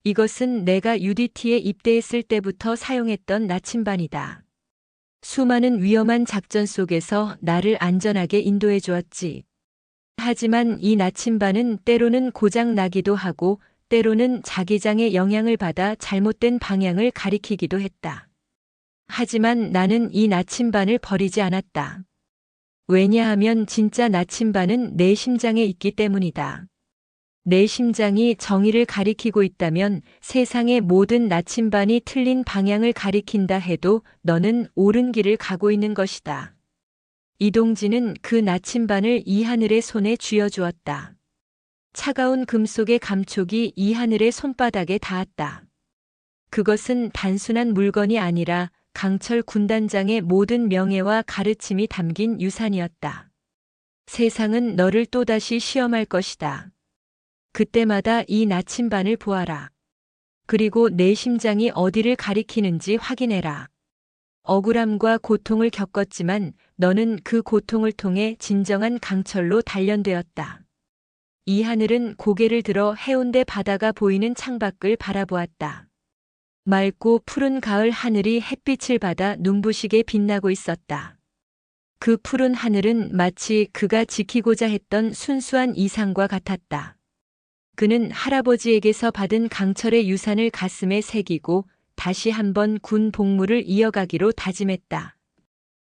이것은 내가 UDT에 입대했을 때부터 사용했던 나침반이다. 수많은 위험한 작전 속에서 나를 안전하게 인도해 주었지. 하지만 이 나침반은 때로는 고장 나기도 하고 때로는 자기장의 영향을 받아 잘못된 방향을 가리키기도 했다. 하지만 나는 이 나침반을 버리지 않았다. 왜냐하면 진짜 나침반은 내 심장에 있기 때문이다. 내 심장이 정의를 가리키고 있다면 세상의 모든 나침반이 틀린 방향을 가리킨다 해도 너는 옳은 길을 가고 있는 것이다. 이동진은 그 나침반을 이하늘의 손에 쥐어주었다. 차가운 금속의 감촉이 이하늘의 손바닥에 닿았다. 그것은 단순한 물건이 아니라 강철 군단장의 모든 명예와 가르침이 담긴 유산이었다. 세상은 너를 또다시 시험할 것이다. 그때마다 이 나침반을 보아라. 그리고 내 심장이 어디를 가리키는지 확인해라. 억울함과 고통을 겪었지만 너는 그 고통을 통해 진정한 강철로 단련되었다. 이 하늘은 고개를 들어 해운대 바다가 보이는 창밖을 바라보았다. 맑고 푸른 가을 하늘이 햇빛을 받아 눈부시게 빛나고 있었다. 그 푸른 하늘은 마치 그가 지키고자 했던 순수한 이상과 같았다. 그는 할아버지에게서 받은 강철의 유산을 가슴에 새기고 다시 한번 군 복무를 이어가기로 다짐했다.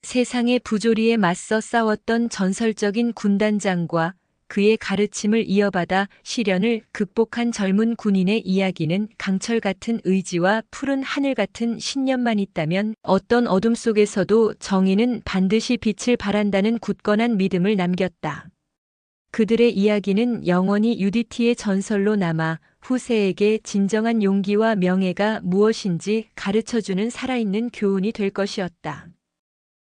세상의 부조리에 맞서 싸웠던 전설적인 군단장과 그의 가르침을 이어받아 시련을 극복한 젊은 군인의 이야기는 강철 같은 의지와 푸른 하늘 같은 신념만 있다면 어떤 어둠 속에서도 정의는 반드시 빛을 발한다는 굳건한 믿음을 남겼다. 그들의 이야기는 영원히 UDT의 전설로 남아 후세에게 진정한 용기와 명예가 무엇인지 가르쳐주는 살아있는 교훈이 될 것이었다.